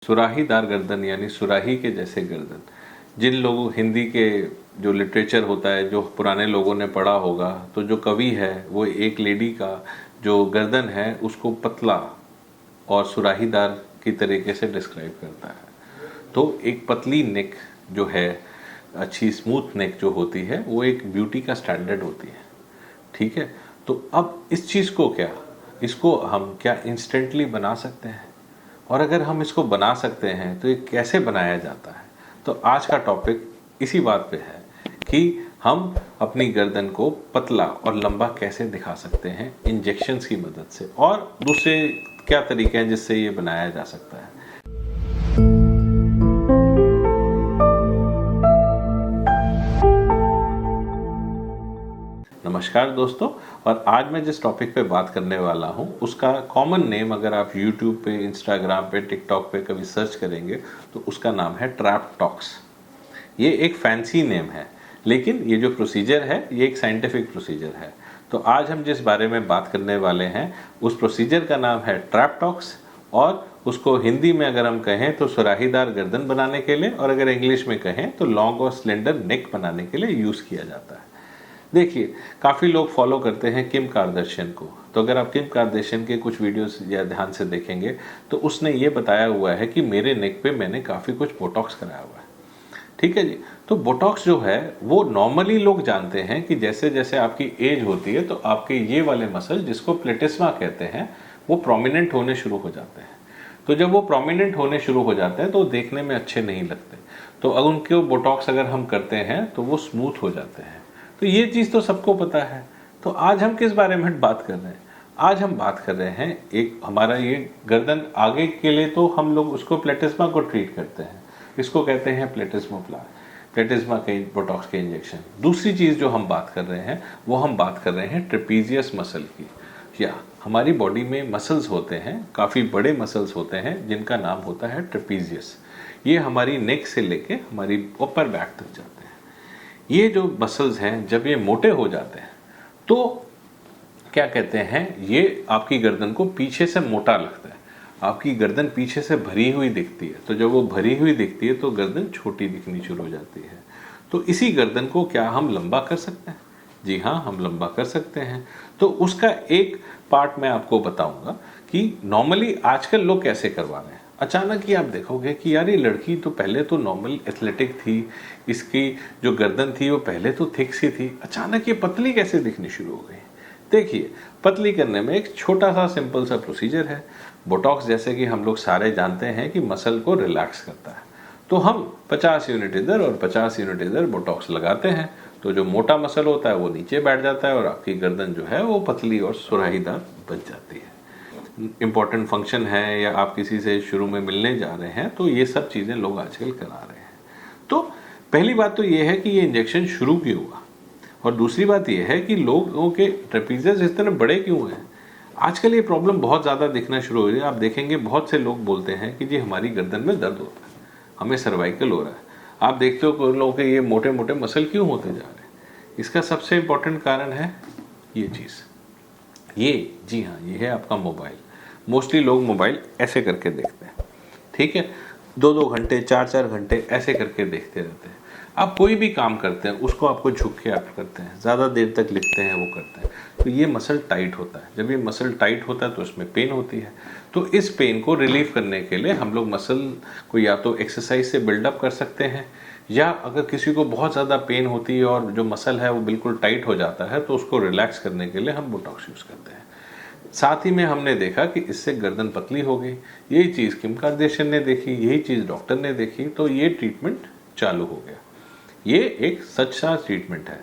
सुराहीदार गर्दन यानी सुराही के जैसे गर्दन। जिन लोगों हिंदी के जो लिटरेचर होता है, जो पुराने लोगों ने पढ़ा होगा, तो जो कवि है वो एक लेडी का जो गर्दन है उसको पतला और सुराहीदार की तरीके से डिस्क्राइब करता है। तो एक पतली नेक जो है, अच्छी स्मूथ नेक जो होती है, वो एक ब्यूटी का स्टैंडर्ड होती है। ठीक है, तो अब इस चीज़ को इसको हम क्या इंस्टेंटली बना सकते हैं? और अगर हम इसको बना सकते हैं तो ये कैसे बनाया जाता है? तो आज का टॉपिक इसी बात पे है कि हम अपनी गर्दन को पतला और लंबा कैसे दिखा सकते हैं इंजेक्शंस की मदद से, और दूसरे क्या तरीके हैं जिससे ये बनाया जा सकता है। नमस्कार दोस्तों, और आज मैं जिस टॉपिक पे बात करने वाला हूँ उसका कॉमन नेम अगर आप YouTube पे, इंस्टाग्राम पे, टिकटॉक पे कभी सर्च करेंगे तो उसका नाम है ट्रैप टॉक्स। ये एक फैंसी नेम है, लेकिन ये जो प्रोसीजर है ये एक साइंटिफिक प्रोसीजर है। तो आज हम जिस बारे में बात करने वाले हैं उस प्रोसीजर का नाम है ट्रैप टॉक्स, और उसको हिंदी में अगर हम कहें तो सुराहीदार गर्दन बनाने के लिए, और अगर इंग्लिश में कहें तो लॉन्ग और स्लेंडर नेक बनाने के लिए यूज़ किया जाता है। देखिए, काफ़ी लोग फॉलो करते हैं किम कार्दाशियन को। तो अगर आप किम कार्दाशियन के कुछ वीडियोस या ध्यान से देखेंगे तो उसने ये बताया हुआ है कि मेरे नेक पे मैंने काफ़ी कुछ बोटॉक्स कराया हुआ है। ठीक है जी। तो बोटॉक्स जो है वो नॉर्मली लोग जानते हैं कि जैसे जैसे आपकी एज होती है तो आपके ये वाले मसल, जिसको प्लेटिस्मा कहते हैं, वो प्रोमिनेंट होने शुरू हो जाते हैं। तो जब वो प्रोमिनेंट होने शुरू हो जाते हैं तो देखने में अच्छे नहीं लगते। तो अगर उनके बोटॉक्स अगर हम करते हैं तो वो स्मूथ हो जाते हैं। तो ये चीज़ तो सबको पता है। तो आज हम किस बारे में बात कर रहे हैं? आज हम बात कर रहे हैं, एक हमारा ये गर्दन आगे के लिए तो हम लोग उसको प्लेटिस्मा को ट्रीट करते हैं, इसको कहते हैं प्लेटिस्मा के बोटॉक्स के इंजेक्शन। दूसरी चीज़ जो हम बात कर रहे हैं वो हम बात कर रहे हैं ट्रेपीजियस मसल की। या हमारी बॉडी में मसल्स होते हैं, काफ़ी बड़े मसल्स होते हैं जिनका नाम होता है ट्रेपीजियस। ये हमारी नेक से लेके हमारी अपर बैक तक जाते हैं। ये जो मसल्स हैं जब ये मोटे हो जाते हैं तो क्या कहते हैं, ये आपकी गर्दन को पीछे से मोटा लगता है, आपकी गर्दन पीछे से भरी हुई दिखती है। तो जब वो भरी हुई दिखती है तो गर्दन छोटी दिखनी शुरू हो जाती है। तो इसी गर्दन को क्या हम लंबा कर सकते हैं? जी हाँ, हम लंबा कर सकते हैं। तो उसका एक पार्ट मैं आपको बताऊंगा कि नॉर्मली आजकल लोग कैसे करवा रहे हैं। अचानक ही आप देखोगे कि यार ये लड़की तो पहले तो नॉर्मल एथलेटिक थी, इसकी जो गर्दन थी वो पहले तो थिक सी थी, अचानक ये पतली कैसे दिखनी शुरू हो गई। देखिए, पतली करने में एक छोटा सा सिंपल सा प्रोसीजर है। बोटॉक्स जैसे कि हम लोग सारे जानते हैं कि मसल को रिलैक्स करता है। तो हम 50 यूनिट इधर और 50 यूनिट इधर बोटॉक्स लगाते हैं, तो जो मोटा मसल होता है वो नीचे बैठ जाता है और आपकी गर्दन जो है वो पतली और सुराहीदार बन जाती है। इम्पॉर्टेंट फंक्शन है या आप किसी से शुरू में मिलने जा रहे हैं तो ये सब चीज़ें लोग आजकल करा रहे हैं। तो पहली बात तो ये है कि ये इंजेक्शन शुरू क्यों हुआ, और दूसरी बात ये है कि लोगों के ट्रेपीजियस इस तरह बड़े क्यों हैं। आजकल ये प्रॉब्लम बहुत ज़्यादा दिखना शुरू हो रही है। आप देखेंगे बहुत से लोग बोलते हैं कि जी हमारी गर्दन में दर्द होता है, हमें सर्वाइकल हो रहा है। आप देखते हो कि लोगों के ये मोटे मोटे मसल क्यों होते जा रहे हैं। इसका सबसे इम्पोर्टेंट कारण है ये चीज़, ये जी हाँ, ये है आपका मोबाइल। मोस्टली लोग मोबाइल ऐसे करके देखते हैं, ठीक है, 2-2 घंटे 4-4 घंटे ऐसे करके देखते रहते हैं। आप कोई भी काम करते हैं उसको आपको झुक के आप करते हैं, ज़्यादा देर तक लिखते हैं, वो करते हैं, तो ये मसल टाइट होता है। जब ये मसल टाइट होता है तो इसमें पेन होती है। तो इस पेन को रिलीव करने के लिए हम लोग मसल को या तो एक्सरसाइज से बिल्डअप कर सकते हैं, या अगर किसी को बहुत ज़्यादा पेन होती है और जो मसल है वो बिल्कुल टाइट हो जाता है तो उसको रिलैक्स करने के लिए हम बोटॉक्स यूज़ करते हैं। साथ ही में हमने देखा कि इससे गर्दन पतली हो गई। यही चीज़ किम कार्दाशियन ने देखी, यही चीज़ डॉक्टर ने देखी, तो ये ट्रीटमेंट चालू हो गया। ये एक सच्चा ट्रीटमेंट है।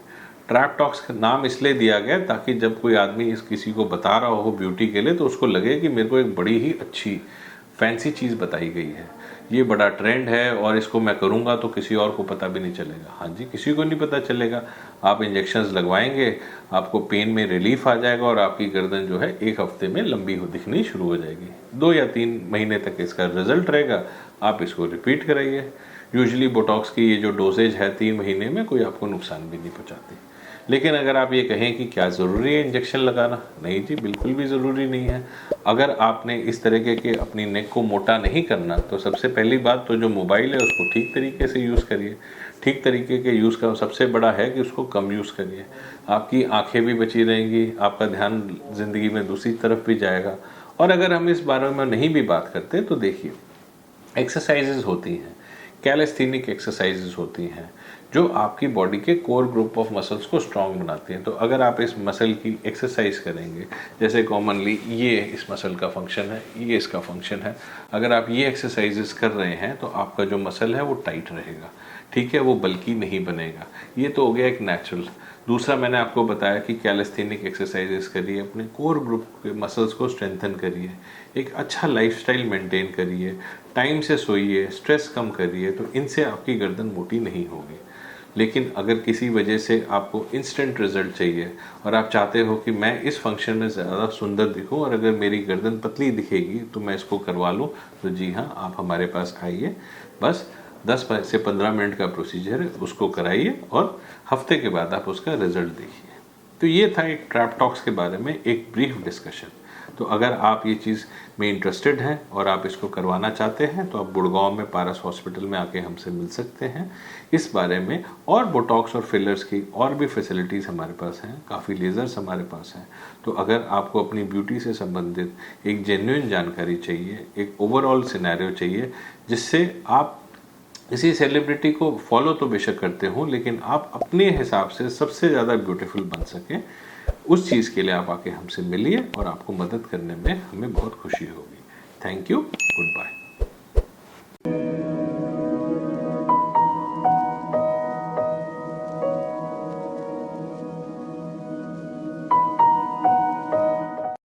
ट्रैप टॉक्स का नाम इसलिए दिया गया ताकि जब कोई आदमी इस किसी को बता रहा हो ब्यूटी के लिए तो उसको लगे कि मेरे को एक बड़ी ही अच्छी फैंसी चीज़ बताई गई है, ये बड़ा ट्रेंड है और इसको मैं करूँगा तो किसी और को पता भी नहीं चलेगा। हाँ जी, किसी को नहीं पता चलेगा। आप इंजेक्शंस लगवाएंगे, आपको पेन में रिलीफ आ जाएगा और आपकी गर्दन जो है 1 हफ्ते में लंबी दिखनी शुरू हो जाएगी। 2 या 3 महीने तक इसका रिजल्ट रहेगा। आप इसको रिपीट कराइए। यूजुअली बोटॉक्स की ये जो डोजेज है 3 महीने में कोई आपको नुकसान भी नहीं पहुँचाती। लेकिन अगर आप ये कहें कि क्या ज़रूरी है इंजेक्शन लगाना, नहीं जी, बिल्कुल भी ज़रूरी नहीं है। अगर आपने इस तरीके के अपनी नेक को मोटा नहीं करना, तो सबसे पहली बात तो जो मोबाइल है उसको ठीक तरीके से यूज़ करिए। ठीक तरीके के यूज़ का सबसे बड़ा है कि उसको कम यूज़ करिए। आपकी आंखें भी बची रहेंगी, आपका ध्यान ज़िंदगी में दूसरी तरफ भी जाएगा। और अगर हम इस बारे में नहीं भी बात करते तो देखिए, एक्सरसाइजेज होती हैं, कैलिस्थेनिक एक्सरसाइजेज होती हैं, जो आपकी बॉडी के कोर ग्रुप ऑफ मसल्स को स्ट्रांग बनाती हैं। तो अगर आप इस मसल की एक्सरसाइज करेंगे, जैसे कॉमनली ये इस मसल का फंक्शन है, ये इसका फंक्शन है, अगर आप ये एक्सरसाइजेस कर रहे हैं तो आपका जो मसल है वो टाइट रहेगा, ठीक है, वो बल्कि नहीं बनेगा। ये तो हो गया एक नेचुरल। दूसरा मैंने आपको बताया कि कैलिस्थेनिक एक्सरसाइजेस करिए, अपने कोर ग्रुप के मसल्स को स्ट्रेंथन करिए, एक अच्छा लाइफस्टाइल मेंटेन करिए, टाइम से सोइए, स्ट्रेस कम करिए, तो इनसे आपकी गर्दन मोटी नहीं होगी। लेकिन अगर किसी वजह से आपको इंस्टेंट रिजल्ट चाहिए और आप चाहते हो कि मैं इस फंक्शन में ज़्यादा सुंदर दिखूं और अगर मेरी गर्दन पतली दिखेगी तो मैं इसको करवा लूं, तो जी हाँ, आप हमारे पास आइए। बस 10 से 15 मिनट का प्रोसीजर है, उसको कराइए और हफ्ते के बाद आप उसका रिजल्ट देखिए। तो ये था एक ट्रैप टॉक्स के बारे में एक ब्रीफ डिस्कशन। तो अगर आप ये चीज़ में इंटरेस्टेड हैं और आप इसको करवाना चाहते हैं तो आप गुड़गांव में पारस हॉस्पिटल में आके हमसे मिल सकते हैं इस बारे में। और बोटॉक्स और फिलर्स की और भी फैसिलिटीज़ हमारे पास हैं, काफ़ी लेज़र्स हमारे पास हैं। तो अगर आपको अपनी ब्यूटी से संबंधित एक जेन्युइन जानकारी चाहिए, एक ओवरऑल सिनेरियो चाहिए, जिससे आप किसी सेलिब्रिटी को फॉलो तो बेशक करते हो लेकिन आप अपने हिसाब से सबसे ज़्यादा ब्यूटीफुल बन सकें, उस चीज़ के लिए आप आके हमसे मिलिए और आपको मदद करने में हमें बहुत खुशी होगी। Thank you, good bye.